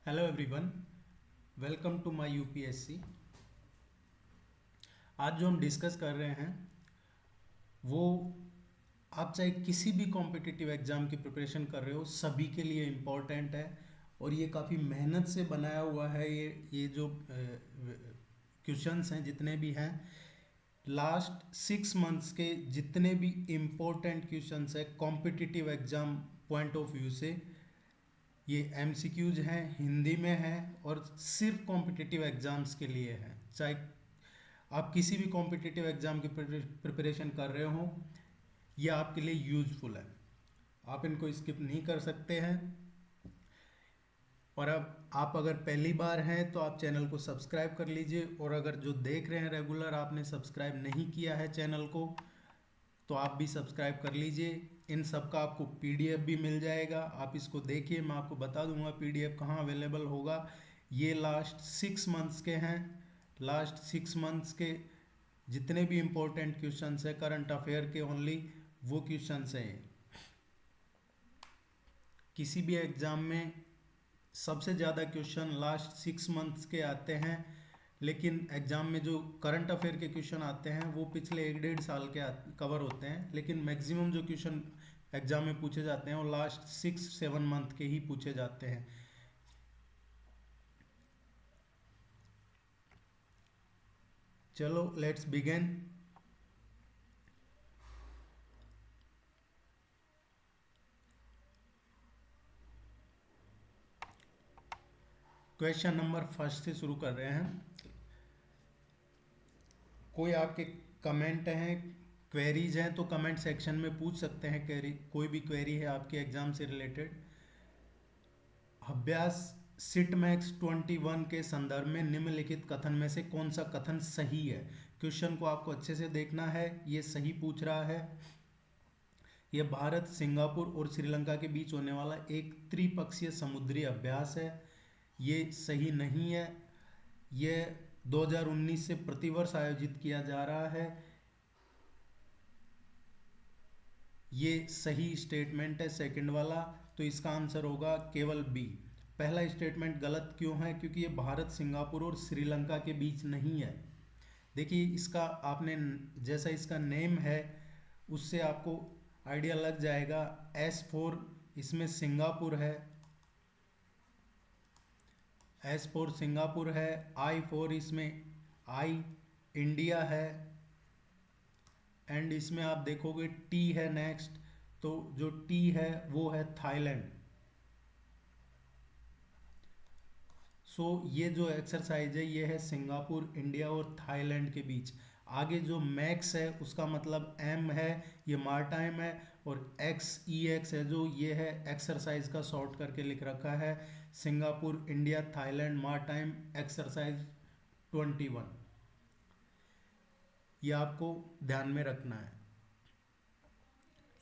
Hello everyone, welcome to my UPSC. आज जो हम डिस्कस कर रहे हैं वो आप चाहे किसी भी कॉम्पिटिटिव एग्जाम की प्रिपरेशन कर रहे हो सभी के लिए इम्पोर्टेंट है। और ये काफ़ी मेहनत से बनाया हुआ है। ये जो क्वेश्चंस हैं जितने भी हैं, लास्ट 6 मंथ्स के जितने भी इम्पोर्टेंट क्वेश्चंस हैं competitive exam point of view से, ये एमसीक्यूज हैं, हिंदी में हैं और सिर्फ कॉम्पिटिटिव एग्जाम्स के लिए हैं। चाहे आप किसी भी कॉम्पिटिटिव एग्जाम की प्रिपरेशन कर रहे हो, ये आपके लिए यूजफुल है। आप इनको स्किप नहीं कर सकते हैं। और अब आप अगर पहली बार हैं तो आप चैनल को सब्सक्राइब कर लीजिए, और अगर जो देख रहे हैं रेगुलर आपने सब्सक्राइब नहीं किया है चैनल को, तो आप भी सब्सक्राइब कर लीजिए। इन सब का आपको पीडीएफ भी मिल जाएगा, आप इसको देखिए। मैं आपको बता दूंगा पीडीएफ कहाँ अवेलेबल होगा। ये लास्ट 6 मंथ्स के हैं। लास्ट 6 मंथ्स के जितने भी इम्पोर्टेंट क्वेश्चंस हैं करंट अफेयर के, ओनली वो क्वेश्चंस हैं। किसी भी एग्जाम में सबसे ज़्यादा क्वेश्चन लास्ट 6 मंथ्स के आते हैं, लेकिन एग्जाम में जो करंट अफेयर के क्वेश्चन आते हैं वो पिछले 1-1.5 साल के कवर होते हैं। लेकिन मैक्सिमम जो क्वेश्चन एग्जाम में पूछे जाते हैं वो लास्ट 6-7 मंथ के ही पूछे जाते हैं। चलो let's begin. Question number first से शुरू कर रहे हैं। कोई आपके कमेंट हैं, क्वेरीज हैं तो कमेंट सेक्शन में पूछ सकते हैं। क्वेरी, कोई भी क्वेरी है आपके एग्जाम से रिलेटेड। अभ्यास सिट मैक्स 21 के संदर्भ में निम्नलिखित कथन में से कौन सा कथन सही है। क्वेश्चन को आपको अच्छे से देखना है, ये सही पूछ रहा है। यह भारत, सिंगापुर और श्रीलंका के बीच होने वाला एक त्रिपक्षीय समुद्री अभ्यास है। ये सही नहीं है। यह 2019 से प्रतिवर्ष आयोजित किया जा रहा है। ये सही स्टेटमेंट है सेकंड वाला, तो इसका आंसर होगा केवल बी। पहला स्टेटमेंट गलत क्यों है? क्योंकि ये भारत, सिंगापुर और श्रीलंका के बीच नहीं है। देखिए इसका आपने जैसा इसका नेम है उससे आपको आइडिया लग जाएगा। S4 इसमें सिंगापुर है, S4 सिंगापुर है। I4 इसमें आई इंडिया है, एंड इसमें आप देखोगे टी है नेक्स्ट, तो जो टी है वो है थाईलैंड। सो ये जो एक्सरसाइज है ये है सिंगापुर, इंडिया और थाईलैंड के बीच। आगे जो मैक्स है उसका मतलब एम है, ये मारटाइम है। और एक्स ई एक्स है जो ये है एक्सरसाइज का शॉर्ट करके लिख रखा है। Singapore, India, Thailand, maritime exercise 21। ये आपको ध्यान में रखना है।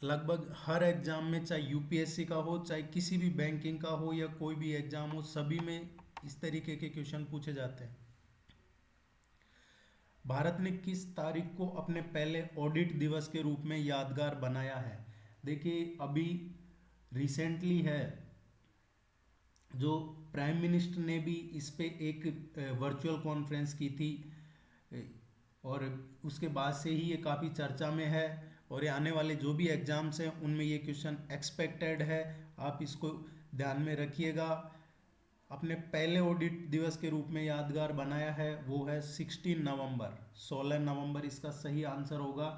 लगभग हर एग्जाम में, चाहे यूपीएससी का हो, चाहे किसी भी बैंकिंग का हो या कोई भी एग्जाम हो, सभी में इस तरीके के क्वेश्चन पूछे जाते हैं। भारत ने किस तारीख को अपने पहले ऑडिट दिवस के रूप में यादगार बनाया है? देखिए अभी रिसेंटली है, जो प्राइम मिनिस्टर ने भी इस पे एक वर्चुअल कॉन्फ्रेंस की थी, और उसके बाद से ही ये काफ़ी चर्चा में है। और ये आने वाले जो भी एग्जाम्स हैं उनमें ये क्वेश्चन एक्सपेक्टेड है, आप इसको ध्यान में रखिएगा। अपने पहले ऑडिट दिवस के रूप में यादगार बनाया है वो है 16 नवंबर, 16 नवंबर इसका सही आंसर होगा।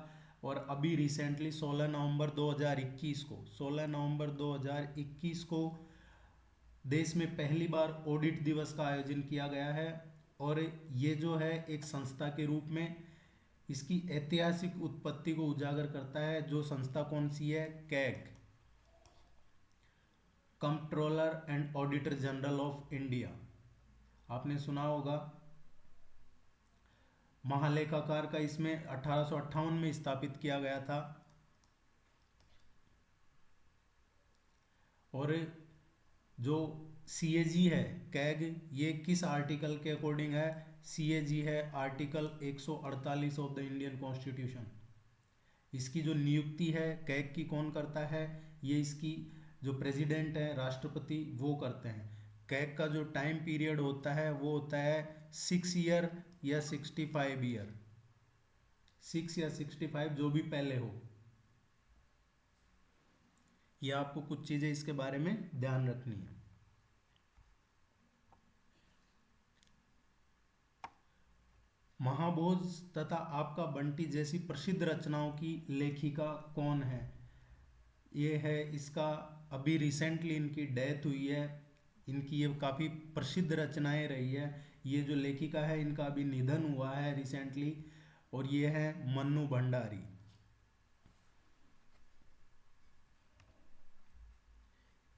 और अभी रिसेंटली 16 नवंबर 2021 को, 16 नवंबर 2021 को देश में पहली बार ऑडिट दिवस का आयोजन किया गया है। और ये जो है एक संस्था के रूप में इसकी ऐतिहासिक उत्पत्ति को उजागर करता है। जो संस्था कौन सी है? CAG, controller and auditor general of India. आपने सुना होगा। महालेखाकार का इसमें 1858 में स्थापित किया गया था। और जो सीएजी है कैग, ये किस आर्टिकल के अकॉर्डिंग है? सीएजी है article 148 of the Indian constitution. इसकी जो नियुक्ति है कैग की कौन करता है? ये इसकी जो प्रेसिडेंट है, राष्ट्रपति, वो करते हैं। कैग का जो टाइम पीरियड होता है वो होता है 6 ईयर या 65 ईयर, 6 या 65, जो भी पहले हो। ये आपको कुछ चीजें इसके बारे में ध्यान रखनी है। महाभोज तथा आपका बंटी जैसी प्रसिद्ध रचनाओं की लेखिका कौन है? ये है इसका, अभी रिसेंटली इनकी डेथ हुई है। इनकी ये काफ़ी प्रसिद्ध रचनाएं रही है। ये जो लेखिका है इनका अभी निधन हुआ है रिसेंटली, और ये है मन्नू भंडारी।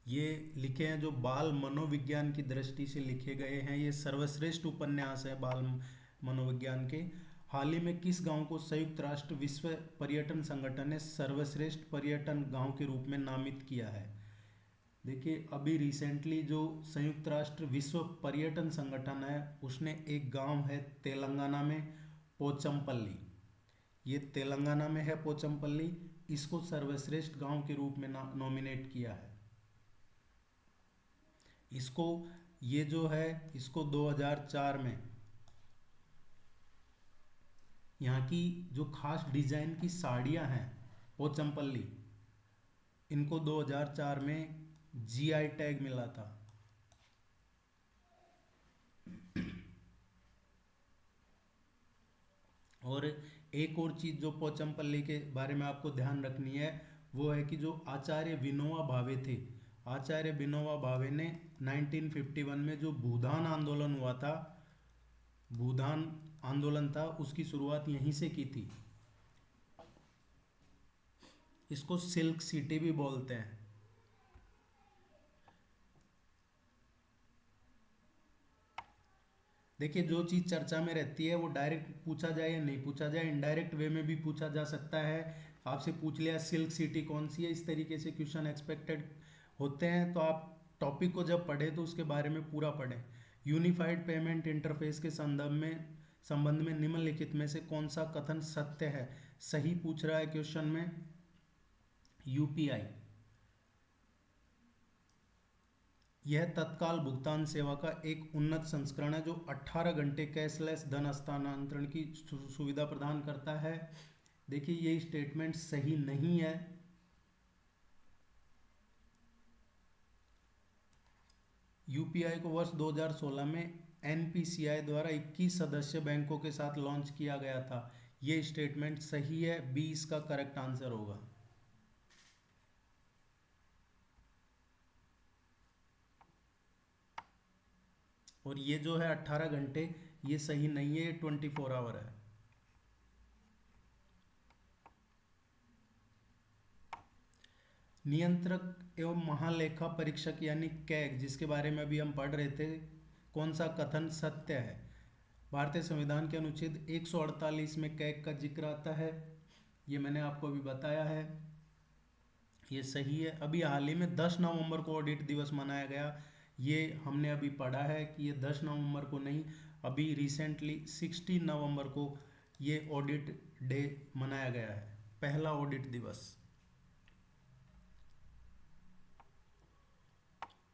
ये लिखे हैं जो बाल मनोविज्ञान की दृष्टि से लिखे गए हैं। ये सर्वश्रेष्ठ उपन्यास है बाल मनोविज्ञान के। हाल ही में किस गांव को संयुक्त राष्ट्र विश्व पर्यटन संगठन ने सर्वश्रेष्ठ पर्यटन गांव के रूप में नामित किया है? देखिए, अभी रिसेंटली जो संयुक्त राष्ट्र विश्व पर्यटन संगठन है उसने एक गांव है तेलंगाना में, पोचमपल्ली, ये तेलंगाना में है पोचमपल्ली, इसको सर्वश्रेष्ठ गांव के रूप में नॉमिनेट किया है। इसको, ये जो है इसको 2004 में, यहाँ की जो खास डिजाइन की साड़ियाँ हैं पोचमपल्ली, इनको 2004 में जीआई टैग मिला था। और एक और चीज जो पोचमपल्ली के बारे में आपको ध्यान रखनी है वो है कि जो आचार्य विनोबा भावे थे, आचार्य विनोबा भावे ने 1951 में जो भूदान आंदोलन हुआ था, भूदान आंदोलन था, उसकी शुरुआत यहीं से की थी। इसको सिल्क सिटी भी बोलते हैं। देखिए, जो चीज़ चर्चा में रहती है वो डायरेक्ट पूछा जाए या नहीं पूछा जाए, इनडायरेक्ट वे में भी पूछा जा सकता है। आपसे पूछ लिया सिल्क सिटी कौन सी है, इस तरीके से क्वेश्चन एक्सपेक्टेड होते हैं। तो आप टॉपिक को जब पढ़े तो उसके बारे में पूरा पढ़ें। यूनिफाइड पेमेंट इंटरफेस के संबंध में निम्नलिखित में से कौन सा कथन सत्य है? सही पूछ रहा है क्वेश्चन में। यूपीआई यह तत्काल भुगतान सेवा का एक उन्नत संस्करण है जो 18 घंटे कैशलेस धन हस्तांतरण की सुविधा प्रदान करता है। देखिए, ये स्टेटमेंट सही नहीं है। यूपीआई को वर्ष 2016 में एनपीसीआई द्वारा 21 सदस्य बैंकों के साथ लॉन्च किया गया था। ये स्टेटमेंट सही है, बी इसका करेक्ट आंसर होगा। और ये जो है 18 घंटे, ये सही नहीं है, ये 24 आवर है। नियंत्रक एवं महालेखा परीक्षक यानी कैग, जिसके बारे में अभी हम पढ़ रहे थे, कौन सा कथन सत्य है? भारतीय संविधान के अनुच्छेद 148 में कैग का जिक्र आता है, ये मैंने आपको अभी बताया है, ये सही है। अभी हाल ही में 10 नवंबर को ऑडिट दिवस मनाया गया, ये हमने अभी पढ़ा है कि ये 10 नवंबर को नहीं, अभी रिसेंटली 16 नवंबर को ये ऑडिट डे मनाया गया है, पहला ऑडिट दिवस।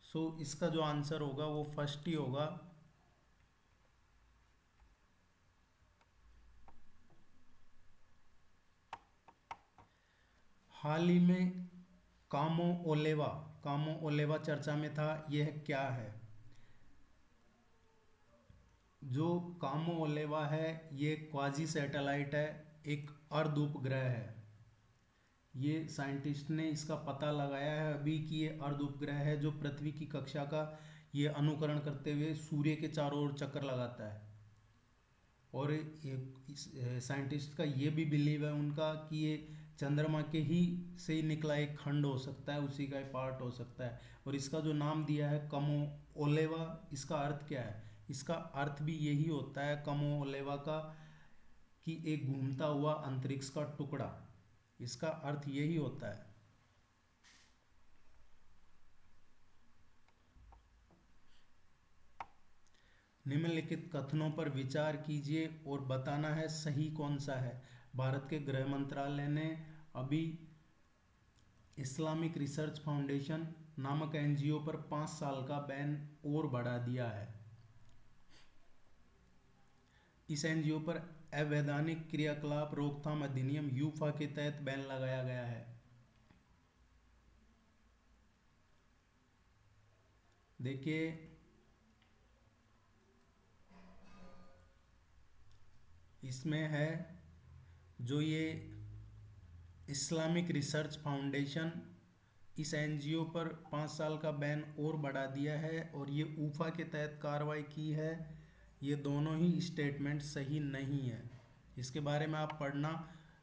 सो इसका जो आंसर होगा वो फर्स्ट ही होगा। हाल ही में कामो ओलेवा चर्चा में था, यह क्या है? जो कामो ओलेवा है ये क्वाजी सैटेलाइट है, एक अर्ध उपग्रह है। ये साइंटिस्ट ने इसका पता लगाया है अभी कि ये अर्ध उपग्रह है जो पृथ्वी की कक्षा का ये अनुकरण करते हुए सूर्य के चारों ओर चक्कर लगाता है। और साइंटिस्ट का ये भी बिलीव है उनका कि ये चंद्रमा के ही से ही निकला एक खंड हो सकता है, उसी का एक पार्ट हो सकता है। और इसका जो नाम दिया है कमो ओलेवा, इसका अर्थ क्या है? इसका अर्थ भी यही होता है कमो ओलेवा का, कि एक घूमता हुआ अंतरिक्ष का टुकड़ा, इसका अर्थ यही होता है। निम्नलिखित कथनों पर विचार कीजिए और बताना है सही कौन सा है। भारत के गृह मंत्रालय ने अभी इस्लामिक रिसर्च फाउंडेशन नामक एनजीओ पर 5 साल का बैन और बढ़ा दिया है। इस एनजीओ पर अवैधानिक क्रियाकलाप रोकथाम अधिनियम यूफा के तहत बैन लगाया गया है। देखिए, इसमें है जो ये इस्लामिक रिसर्च फाउंडेशन, इस एनजीओ पर 5 साल का बैन और बढ़ा दिया है और ये ऊफा के तहत कार्रवाई की है। ये दोनों ही स्टेटमेंट सही नहीं है। इसके बारे में आप पढ़ना।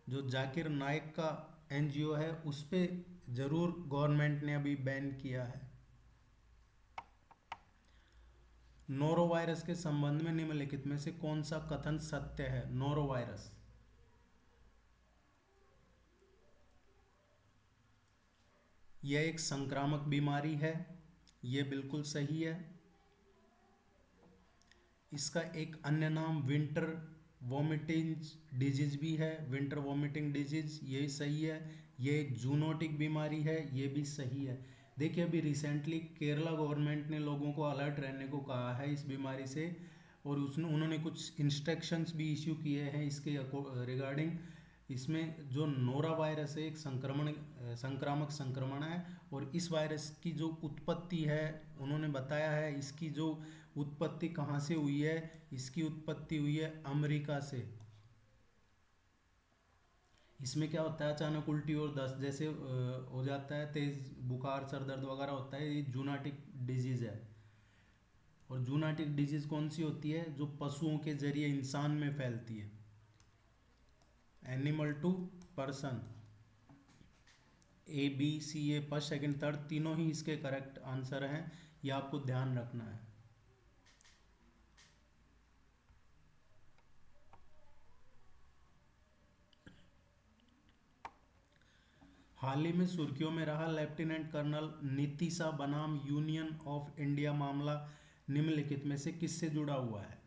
जो जाकिर नाइक का एनजीओ है उस पे जरूर गवर्नमेंट ने अभी बैन किया है। नोरो वायरस के संबंध में निम्नलिखित में से कौन सा कथन सत्य है? नोरो वायरस यह एक संक्रामक बीमारी है, यह बिल्कुल सही है। इसका एक अन्य नाम विंटर वॉमिटिंग डिजीज भी है, विंटर वॉमिटिंग डिजीज, ये सही है। ये एक जूनोटिक बीमारी है, ये भी सही है। देखिए, अभी रिसेंटली केरला गवर्नमेंट ने लोगों को अलर्ट रहने को कहा है इस बीमारी से, और उन्होंने कुछ इंस्ट्रक्शंस भी इश्यू किए हैं इसके रिगार्डिंग। इसमें जो नोरा वायरस है एक संक्रामक संक्रमण है, और इस वायरस की जो उत्पत्ति है उन्होंने बताया है, इसकी जो उत्पत्ति कहाँ से हुई है? इसकी उत्पत्ति हुई है अमेरिका से। इसमें क्या होता है, अचानक उल्टी और दस्त जैसे हो जाता है, तेज बुखार, सर दर्द वगैरह होता है। ये जूनाटिक डिजीज है। और जूनाटिक डिजीज कौन सी होती है? जो पशुओं के जरिए इंसान में फैलती है, animal to person. A B C, A first second third तीनों ही इसके करेक्ट आंसर हैं, ये आपको ध्यान रखना है। हाल ही में सुर्खियों में रहा लेफ्टिनेंट कर्नल नीतीशा बनाम यूनियन ऑफ इंडिया मामला निम्नलिखित में से किससे जुड़ा हुआ है?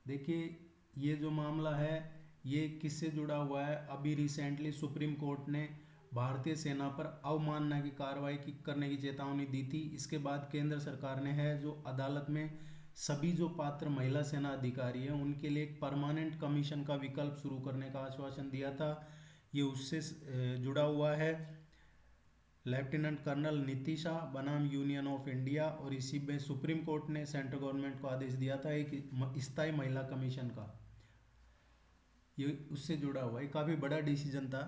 देखिए, ये जो मामला है ये किससे जुड़ा हुआ है? अभी रिसेंटली सुप्रीम कोर्ट ने भारतीय सेना पर अवमानना की कार्रवाई करने की चेतावनी दी थी। इसके बाद केंद्र सरकार ने है जो अदालत में सभी जो पात्र महिला सेना अधिकारी हैं उनके लिए एक परमानेंट कमीशन का विकल्प शुरू करने का आश्वासन दिया था। ये उससे जुड़ा हुआ है। लेफ्टिनेंट कर्नल नीतीशा बनाम यूनियन ऑफ इंडिया, और इसी में सुप्रीम कोर्ट ने सेंट्रल गवर्नमेंट को आदेश दिया था एक स्थायी महिला कमीशन का, ये उससे जुड़ा हुआ है। काफ़ी बड़ा डिसीजन था।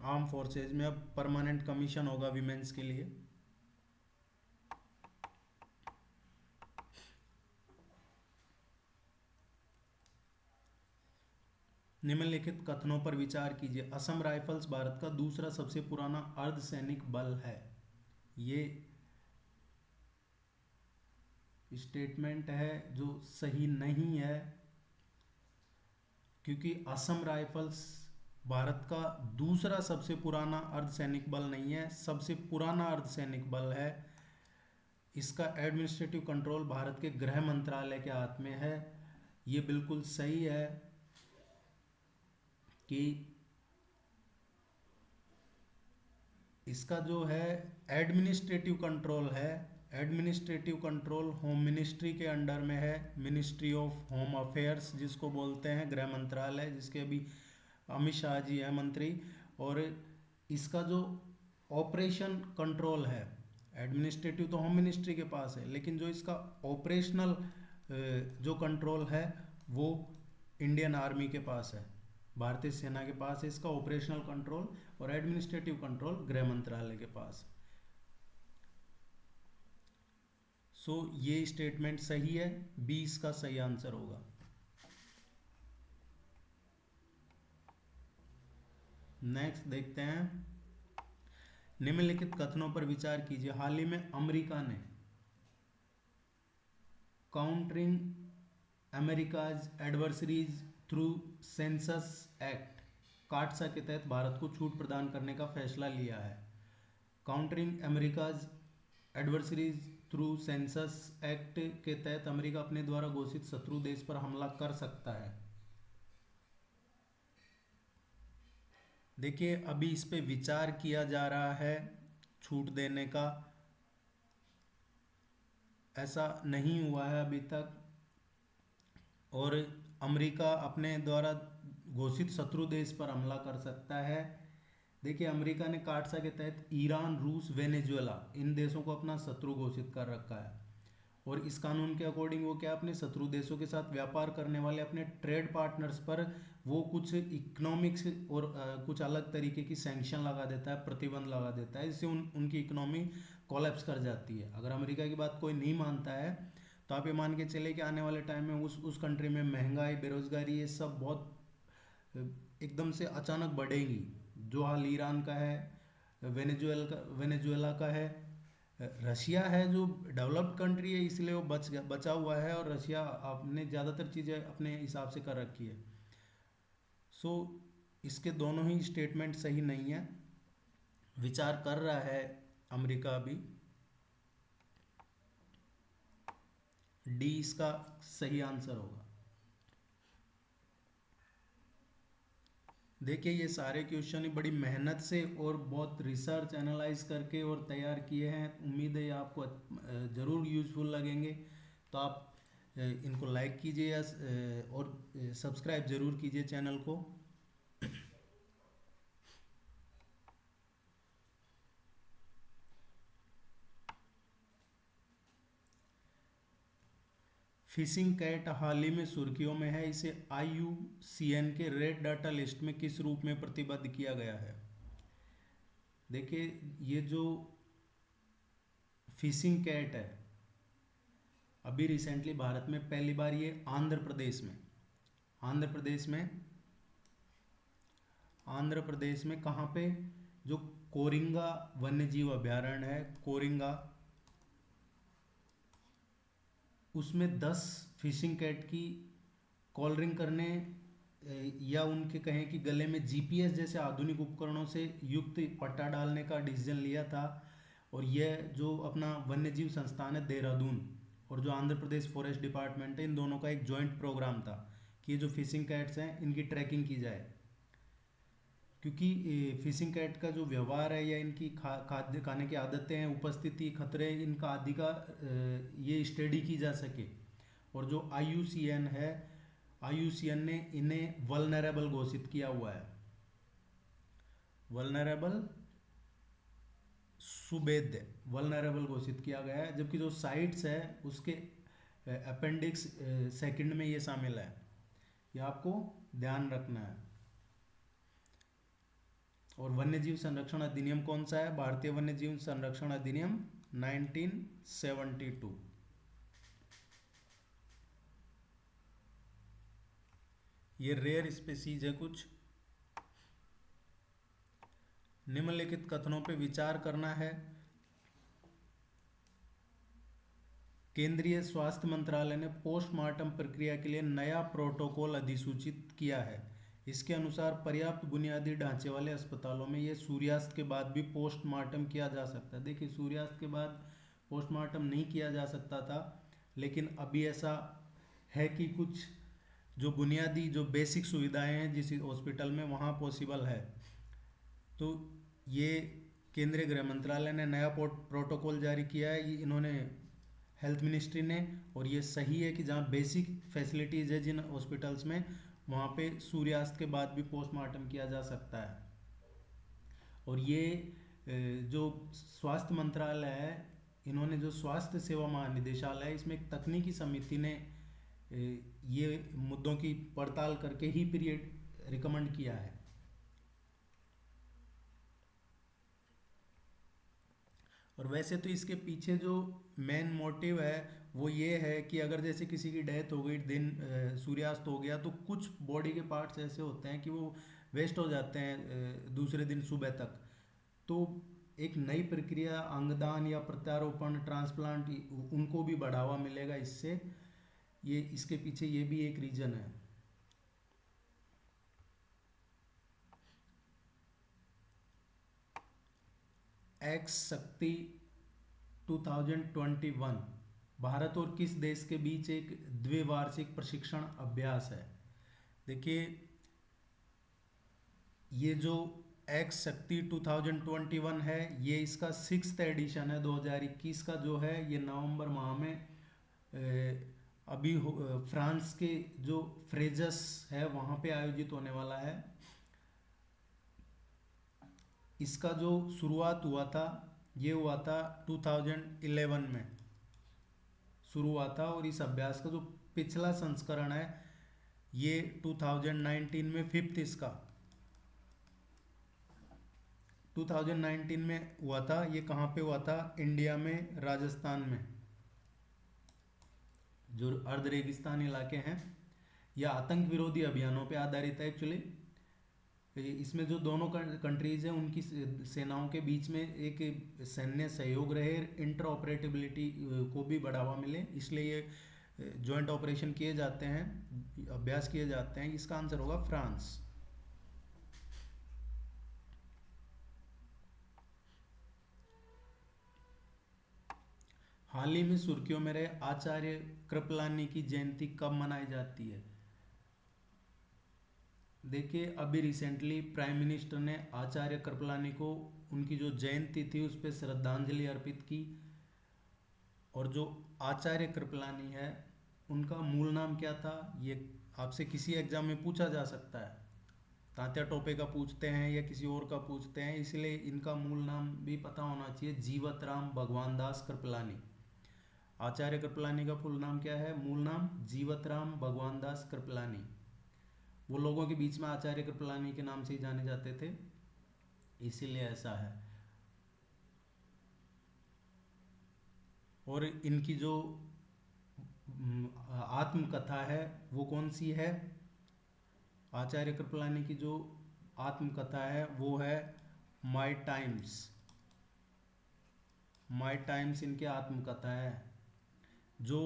आर्म फोर्सेज में अब परमानेंट कमीशन होगा विमेंस के लिए। निम्नलिखित कथनों पर विचार कीजिए। असम राइफल्स भारत का दूसरा सबसे पुराना अर्धसैनिक बल है। ये स्टेटमेंट है जो सही नहीं है, क्योंकि असम राइफल्स भारत का दूसरा सबसे पुराना अर्धसैनिक बल नहीं है, सबसे पुराना अर्धसैनिक बल है। इसका एडमिनिस्ट्रेटिव कंट्रोल भारत के गृह मंत्रालय के हाथ में है। ये बिल्कुल सही है कि इसका जो है एडमिनिस्ट्रेटिव कंट्रोल है, एडमिनिस्ट्रेटिव कंट्रोल होम मिनिस्ट्री के अंडर में है। मिनिस्ट्री ऑफ होम अफेयर्स जिसको बोलते हैं, गृह मंत्रालय, जिसके अभी अमित शाह जी है मंत्री। और इसका जो ऑपरेशन कंट्रोल है, एडमिनिस्ट्रेटिव तो होम मिनिस्ट्री के पास है, लेकिन जो इसका ऑपरेशनल जो कंट्रोल है वो इंडियन आर्मी के पास है, भारतीय सेना के पास है इसका ऑपरेशनल कंट्रोल, और एडमिनिस्ट्रेटिव कंट्रोल गृह मंत्रालय के पास। सो ये स्टेटमेंट सही है, बी इसका सही आंसर होगा। नेक्स्ट देखते हैं। निम्नलिखित कथनों पर विचार कीजिए। हाल ही में अमेरिका ने countering America's adversaries through sanctions act CAATSA के तहत भारत को छूट प्रदान करने का फैसला लिया है। Countering America's adversaries through sanctions act के तहत अमेरिका अपने द्वारा घोषित शत्रु देश पर हमला कर सकता है। देखिए अभी इस पे विचार किया जा रहा है छूट देने का, ऐसा नहीं हुआ है अभी तक। और अमेरिका अपने द्वारा घोषित शत्रु देश पर हमला कर सकता है। देखिए अमेरिका ने कार्डसा के तहत ईरान, रूस, वेनेजुएला इन देशों को अपना शत्रु घोषित कर रखा है। और इस कानून के अकॉर्डिंग वो क्या अपने शत्रु देशों के साथ व्यापार करने वाले अपने ट्रेड पार्टनर्स पर वो कुछ इकोनॉमिक्स और कुछ अलग तरीके की सैंक्शन लगा देता है, प्रतिबंध लगा देता है, इससे उनकी इकोनॉमी कोलैप्स कर जाती है। अगर अमेरिका की बात कोई नहीं मानता है तो आप ये मान के चले कि आने वाले टाइम में उस कंट्री में महंगाई, बेरोजगारी, ये सब बहुत एकदम से अचानक बढ़ेगी। जो हाल ईरान का है, वेनेजुएला का है, रशिया है जो डेवलप्ड कंट्री है इसलिए वो बचा हुआ है, और रशिया अपने ज़्यादातर चीज़ें अपने हिसाब से कर रखी है। सो इसके दोनों ही स्टेटमेंट सही नहीं है। विचार कर रहा है अमेरिका अभी। डी इसका सही आंसर होगा। देखिए ये सारे क्वेश्चन ही बड़ी मेहनत से और बहुत रिसर्च एनालाइज करके और तैयार किए हैं। उम्मीद है ये आपको ज़रूर यूजफुल लगेंगे। तो आप इनको लाइक कीजिए और सब्सक्राइब ज़रूर कीजिए चैनल को। फिशिंग कैट हाल ही में सुर्खियों में है। इसे IUCN के रेड डाटा लिस्ट में किस रूप में प्रतिबद्ध किया गया है? देखिए ये जो फिशिंग कैट है अभी रिसेंटली भारत में पहली बार ये आंध्र प्रदेश में कहाँ पे, जो कोरिंगा वन्यजीव अभयारण्य है, कोरिंगा, उसमें 10 फिशिंग कैट की कॉलरिंग करने या उनके कहें कि गले में GPS जैसे आधुनिक उपकरणों से युक्त पट्टा डालने का डिसीजन लिया था। और यह जो अपना वन्यजीव संस्थान है देहरादून और जो आंध्र प्रदेश फॉरेस्ट डिपार्टमेंट है, इन दोनों का एक जॉइंट प्रोग्राम था कि ये जो फिशिंग कैट्स हैं इनकी ट्रैकिंग की जाए। क्योंकि फिशिंग कैट का जो व्यवहार है या इनकी खाद्य खाने की आदतें हैं, उपस्थिति, खतरे, इनका आदि का ये स्टडी की जा सके। और जो IUCN है, IUCN ने इन्हें वल्नरेबल घोषित किया हुआ है, वल्नरेबल घोषित किया गया है। जबकि जो साइट्स है उसके अपेंडिक्स सेकंड में ये शामिल है, ये आपको ध्यान रखना है। और वन्यजीव संरक्षण अधिनियम कौन सा है? भारतीय वन्यजीव संरक्षण अधिनियम 1972। ये रेयर स्पीसीज है कुछ। निम्नलिखित कथनों पे विचार करना है। केंद्रीय स्वास्थ्य मंत्रालय ने पोस्टमार्टम प्रक्रिया के लिए नया प्रोटोकॉल अधिसूचित किया है। इसके अनुसार पर्याप्त बुनियादी ढांचे वाले अस्पतालों में ये सूर्यास्त के बाद भी पोस्टमार्टम किया जा सकता है। देखिए सूर्यास्त के बाद पोस्टमार्टम नहीं किया जा सकता था, लेकिन अभी ऐसा है कि कुछ जो बुनियादी जो बेसिक सुविधाएं हैं जिस हॉस्पिटल में वहाँ पॉसिबल है। तो ये केंद्रीय गृह मंत्रालय ने नया प्रोटोकॉल जारी किया है, इन्होंने हेल्थ मिनिस्ट्री ने। और ये सही है कि जहाँ बेसिक फैसिलिटीज़ है जिन हॉस्पिटल्स में, वहाँ पे सूर्यास्त के बाद भी पोस्टमार्टम किया जा सकता है। और ये जो स्वास्थ्य मंत्रालय है, इन्होंने जो स्वास्थ्य सेवा महानिदेशालय है, इसमें एक तकनीकी समिति ने ये मुद्दों की पड़ताल करके ही पीरियड रिकमेंड किया है। और वैसे तो इसके पीछे जो मेन मोटिव है वो ये है कि अगर जैसे किसी की डेथ हो गई, दिन सूर्यास्त हो गया, तो कुछ बॉडी के पार्ट्स ऐसे होते हैं कि वो वेस्ट हो जाते हैं दूसरे दिन सुबह तक। तो एक नई प्रक्रिया अंगदान या प्रत्यारोपण, ट्रांसप्लांट, उनको भी बढ़ावा मिलेगा इससे। ये इसके पीछे ये भी एक रीजन है। एक्स शक्ति 2021 भारत और किस देश के बीच एक द्विवार्षिक प्रशिक्षण अभ्यास है? देखिए ये जो एक्स शक्ति 2021 है, ये इसका 6th एडिशन है। 2021 का जो है ये नवंबर माह में अभी फ्रांस के जो फ्रेजस है वहाँ पे आयोजित होने वाला है। इसका जो शुरुआत हुआ था ये हुआ था 2011 में शुरू हुआ था, और इस अभ्यास का जो पिछला संस्करण है ये 2019 में फिफ्थ इसका 2019 में हुआ था। ये कहाँ पे हुआ था? इंडिया में, राजस्थान में, जो अर्ध रेगिस्तान इलाके हैं। यह आतंक विरोधी अभियानों पे आधारित है एक्चुअली। इसमें जो दोनों कंट्रीज हैं उनकी सेनाओं के बीच में एक सैन्य सहयोग रहे, इंटर ऑपरेटिबिलिटी को भी बढ़ावा मिले, इसलिए ये जॉइंट ऑपरेशन किए जाते हैं, अभ्यास किए जाते हैं। इसका आंसर होगा फ्रांस। हाल ही में सुर्खियों में रहे आचार्य कृपलानी की जयंती कब मनाई जाती है? देखिए, अभी रिसेंटली प्राइम मिनिस्टर ने आचार्य कृपलानी को उनकी जो जयंती थी उस पर श्रद्धांजलि अर्पित की। और जो आचार्य कृपलानी है उनका मूल नाम क्या था, ये आपसे किसी एग्जाम में पूछा जा सकता है। तात्या टोपे का पूछते हैं या किसी और का पूछते हैं, इसलिए इनका मूल नाम भी पता होना चाहिए। जीवत राम भगवान दास कृपलानी। आचार्य कृपलानी का फुल नाम क्या है? मूल नाम जीवत राम भगवान दास कृपलानी। वो लोगों के बीच में आचार्य कृपलानी के नाम से ही जाने जाते थे, इसीलिए ऐसा है। और इनकी जो आत्मकथा है वो कौन सी है? आचार्य कृपलानी की जो आत्मकथा है वो है माय टाइम्स। माय टाइम्स इनकी आत्मकथा है, जो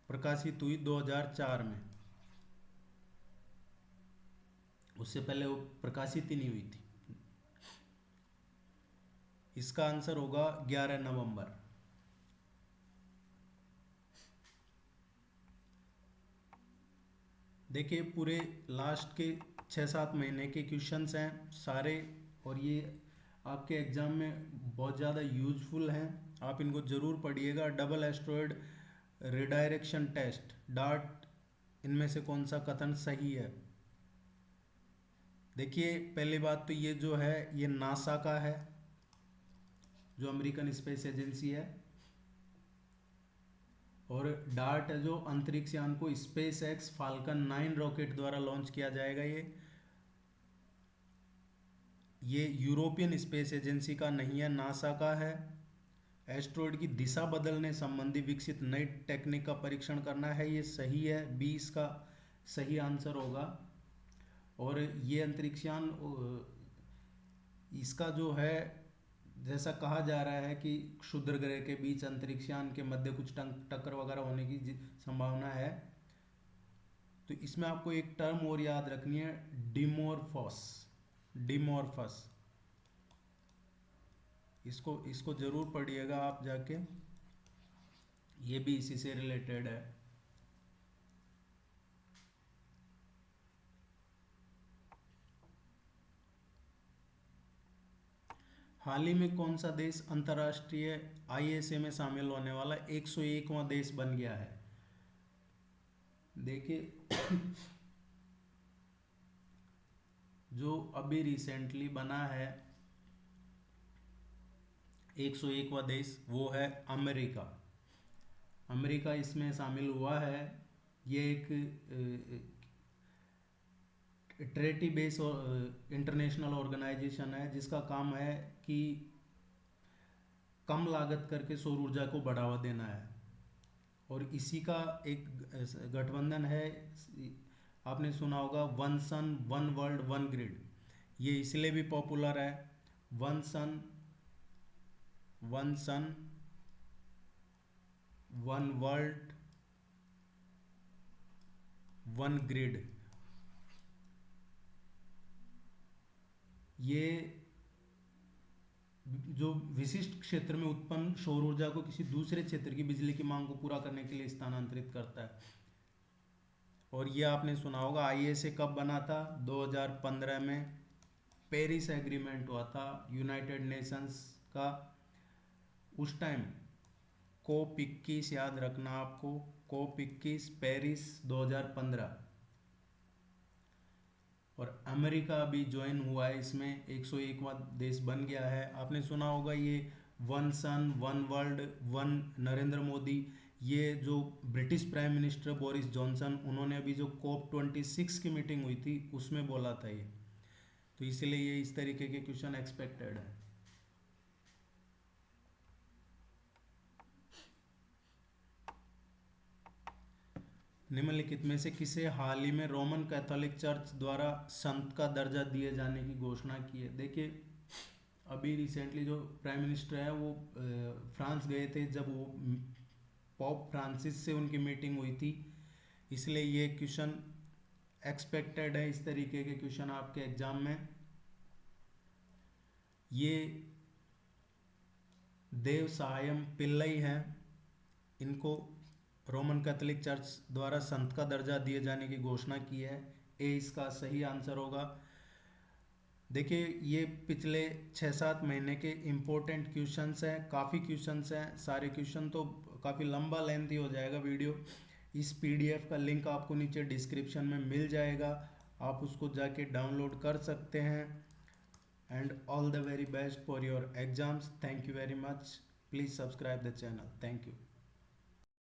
प्रकाशित हुई 2004 में। उससे पहले वो प्रकाशित ही नहीं हुई थी। इसका आंसर होगा 11 नवंबर। देखिए, पूरे लास्ट के 6-7 महीने के क्वेश्चंस हैं सारे, और ये आपके एग्जाम में बहुत ज़्यादा यूजफुल हैं। आप इनको ज़रूर पढ़िएगा। Double asteroid redirection test, DART, इनमें से कौन सा कथन सही है? देखिए, पहली बात तो ये जो है ये नासा का है, जो अमेरिकन स्पेस एजेंसी है। और डार्ट है जो अंतरिक्ष यान को स्पेस एक्स फाल्कन 9 रॉकेट द्वारा लॉन्च किया जाएगा। ये यूरोपियन स्पेस एजेंसी का नहीं है, नासा का है। एस्ट्रॉयड की दिशा बदलने संबंधी विकसित नई टेक्निक का परीक्षण करना है, ये सही है। 20 का सही आंसर होगा। और ये अंतरिक्षयान इसका जो है, जैसा कहा जा रहा है कि क्षुद्र ग्रह के बीच अंतरिक्षयान के मध्य कुछ टक्कर वगैरह होने की संभावना है। तो इसमें आपको एक टर्म और याद रखनी है, डिमोर्फोस। डिमोर्फस, इसको जरूर पढ़िएगा आप जाके, ये भी इसी से रिलेटेड है। हाल ही में कौन सा देश अंतर्राष्ट्रीय आईएसए में शामिल होने वाला 101वां देश बन गया है? देखिए, जो अभी रिसेंटली बना है 101वां देश वो है अमेरिका। अमेरिका इसमें शामिल हुआ है। ये एक ट्रेटी बेस इंटरनेशनल ऑर्गेनाइजेशन है, जिसका काम है कि कम लागत करके सौर ऊर्जा को बढ़ावा देना है। और इसी का एक गठबंधन है, आपने सुना होगा, one sun one world one grid. ये इसलिए भी पॉपुलर है, one sun one world one grid. ये जो विशिष्ट क्षेत्र में उत्पन्न सौर ऊर्जा को किसी दूसरे क्षेत्र की बिजली की मांग को पूरा करने के लिए स्थानांतरित करता है। और ये आपने सुना होगा, आईएसए कब बना था? 2015 में पेरिस एग्रीमेंट हुआ था यूनाइटेड नेशंस का, उस टाइम कोप 21, याद रखना आपको, कोप 21 पेरिस 2015। और अमेरिका अभी ज्वाइन हुआ है इसमें, 101वां देश बन गया है। आपने सुना होगा ये one sun one world one Narendra Modi, ये जो British prime minister Boris Johnson, उन्होंने अभी जो कोप 26 की मीटिंग हुई थी उसमें बोला था ये, तो इसलिए ये इस तरीके के क्वेश्चन एक्सपेक्टेड है। निम्नलिखित में से किसे हाल ही में रोमन कैथोलिक चर्च द्वारा संत का दर्जा दिए जाने की घोषणा की है? देखिए अभी रिसेंटली जो प्राइम मिनिस्टर है वो फ्रांस गए थे, जब वो पॉप फ्रांसिस से उनकी मीटिंग हुई थी, इसलिए ये क्वेश्चन एक्सपेक्टेड है। इस तरीके के क्वेश्चन आपके एग्जाम में। ये देव सहायम पिल्लई हैं, इनको रोमन कैथोलिक चर्च द्वारा संत का दर्जा दिए जाने की घोषणा की है। ए इसका सही आंसर होगा। देखिए ये पिछले 6-7 महीने के इम्पोर्टेंट क्वेश्चंस हैं, काफ़ी क्वेश्चंस हैं, सारे क्वेश्चन तो काफ़ी लंबा लेंथी हो जाएगा वीडियो। इस पीडीएफ का लिंक आपको नीचे डिस्क्रिप्शन में मिल जाएगा, आप उसको जाके डाउनलोड कर सकते हैं। And all the very best for your exams. Thank you very much. Please subscribe the channel. Thank you.